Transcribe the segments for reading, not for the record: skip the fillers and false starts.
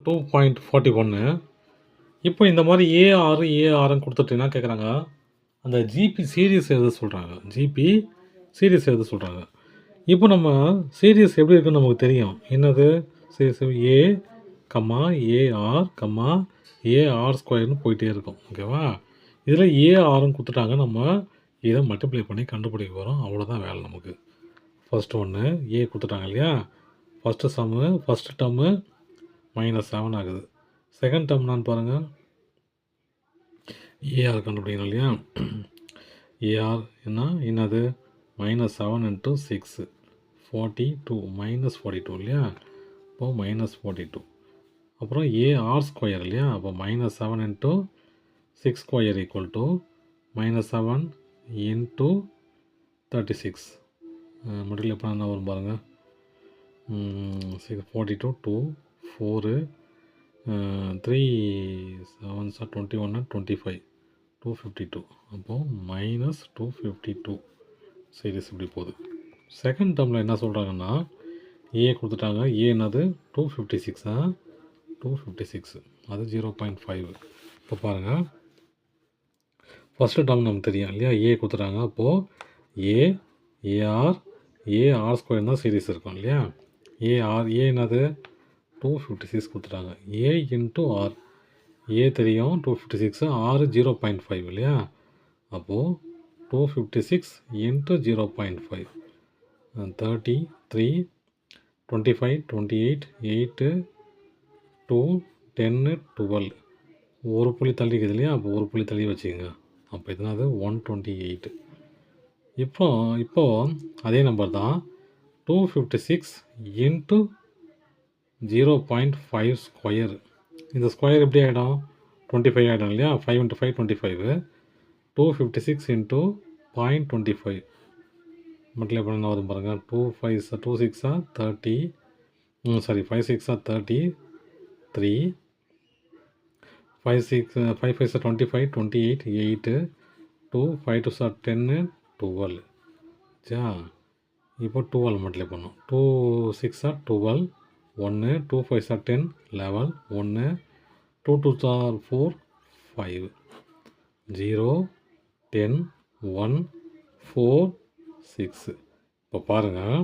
2.41. இப்போ இந்த மாதிரி ஏஆர்னு கொடுத்துட்டு என்ன கேட்குறாங்க, அந்த ஜிபி சீரிஸ் எழுத சொல்கிறாங்க. ஜிபி சீரிஸ் எழுத சொல்கிறாங்க. இப்போ நம்ம சீரிஸ் எப்படி இருக்குன்னு நமக்கு தெரியும். என்னது சீரிஸ் ஏ கம்மா ஏஆர் கம்மா ஏஆர் ஸ்கொயர்னு போயிட்டே இருக்கும். ஓகேவா? இதில் ஏஆர்னு கொடுத்துட்டாங்க. நம்ம இதை மல்டிப்ளை பண்ணி கண்டுபிடிக்க போகிறோம். அவ்வளோதான் வேலை நமக்கு. ஃபஸ்ட்டு ஒன்று ஏ கொடுத்துட்டாங்க இல்லையா? ஃபஸ்ட்டு சம்மு ஃபஸ்ட்டு டம்மு -7 ஆகுது. செகண்ட் டேர்ம் நான் பாருங்கள், ஏஆர் கண்டுபிடிக்கணும் இல்லையா? ஏஆர் என்னது -7 × 6 42 -42 இல்லையா? அப்போது -42. அப்புறம் ஏஆர் ஸ்கொயர் இல்லையா? அப்போ -7 × 6 ஸ்கொயர் = -7 × 36. முடியல எப்போ என்ன வரும் பாருங்கள். 42 2 4 3 7 21 25 252. அப்போது -252 சீரிஸ் இப்படி போகுது. செகண்ட் டேர்மில் என்ன சொல்கிறாங்கன்னா, ஏ கொடுத்துட்டாங்க. ஏ என்னது 256. 256 அது 0.5. இப்போ பாருங்கள், ஃபஸ்ட்டு டேர்ம் நமக்கு தெரியும் இல்லையா? ஏ கொடுத்துட்டாங்க. அப்போது ஏஆர் ஸ்கொயர் தான் சீரிஸ் இருக்கும் இல்லையா? ஏ என்னது 256 கொடுத்துட்டாங்க. ஏ இன்ட்டு ஆர், ஏ தெரியும் 256, ஆர் 0.5 இல்லையா? அப்போது 256 × 0.5 33 25 28 8 2 10 12. ஒரு புள்ளி தள்ளி இருக்குது இல்லையா? அப்போ ஒரு புள்ளி தள்ளி வச்சுக்கோங்க. அப்போ இதனாவது 128. இப்போது அதே நம்பர் தான் 256 × 0.5 ஸ்கொயர். இந்த ஸ்கொயர் எப்படி ஆகிடும்? 25 ஆகிடும் இல்லையா? 5 × 5 25. 256 × 0.25 மல்டிப்ளை பண்ண வரும் பாருங்கள். 2 6 30. 5 6 33. 5 5 25 28 8 2 5 2 10 12. சா இப்போ 12 மல்டிப்ளை பண்ணோம். 2 6 12 1 2 5 10 11 1 2 2 4 5 0 10 1 4 6. இப்போ பாருங்கள்,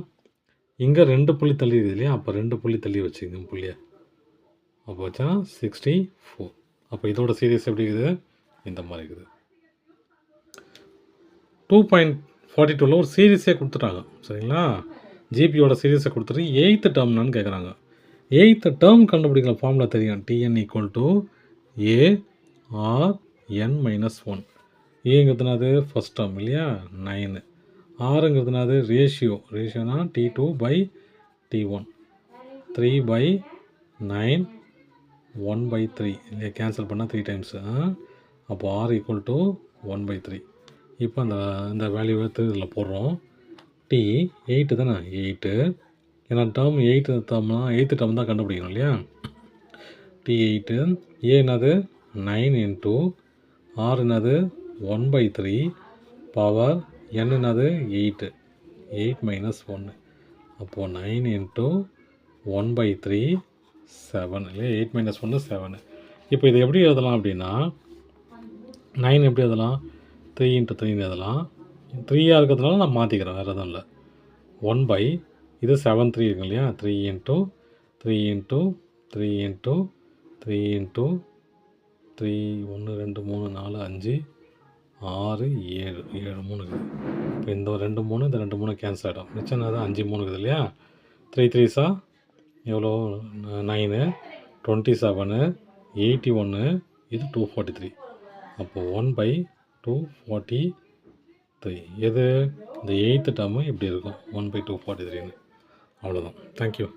இங்கே 2 புள்ளி தள்ளி இருக்குது இல்லையா? அப்போ 2 புள்ளி தள்ளி வச்சுக்கோங்க புள்ளியை. அப்போ வச்சா 64. அப்போ இதோட சீரிஸ் எப்படி இருக்குது? இந்த மாதிரி இருக்குது. 2.42ல் ஒரு சீரிஸே கொடுத்துட்டாங்க. சரிங்களா? ஜிபியோட சீரிஸை கொடுத்துட்டு 8th டேர்ம்னான்னு கேட்குறாங்க. 8th டேர்ம் கண்டுபிடிக்கலாம். ஃபார்முலா தெரியும். Tn = ARn - 1. ஏங்கிறதுனாது ஃபஸ்ட் டேர்ம் இல்லையா? 9. ஆறுங்கிறதுனாது ரேஷியோனா T2/T1. 3/9 1/3 இல்லையா? கேன்சல் பண்ணால் 3 டைம்ஸு. அப்போ R = 1/3. இப்போ இந்த வேல்யூ எடுத்து இதில் போடுறோம். T 8 தானே? 8. ஏன்னா டேர்ம் 8th டேர்ம் தான் கண்டுபிடிக்கணும் இல்லையா? T8. ஏ என்னது 9 × R என்னது 1/3 பவர் n என்னது 8 - 1. அப்போது 9 × 1/3 7 இல்லையா? 8 - 1 7. இப்போ இதை எப்படி எழுதலாம் அப்படின்னா, 9 எப்படி எழுதலாம்? 3 × 3ன்னு எழுதலாம். 3ஆக இருக்கிறதுனால நான் மாற்றிக்கிறேன், வேறு எதுவும் இல்லை. 1/ இது 7 3 இருக்கு இல்லையா? 3 × 3 × 3 × 3 × 3 1 2 3 4 5 6 7 7 3 இருக்குது. இப்போ இந்த 2 3 இந்த 2 3 கேன்சல் ஆகிடும். மிச்சம் என்னது 5 3 இருக்குது இல்லையா? 3 3s எவ்வளோ? 9 27 81. இது 243. அப்போது 1/243. எது? இந்த 8th டேர்மு இப்படி இருக்கும். 1/243ன்னு. அவ்வளோதான். தேங்க்யூ.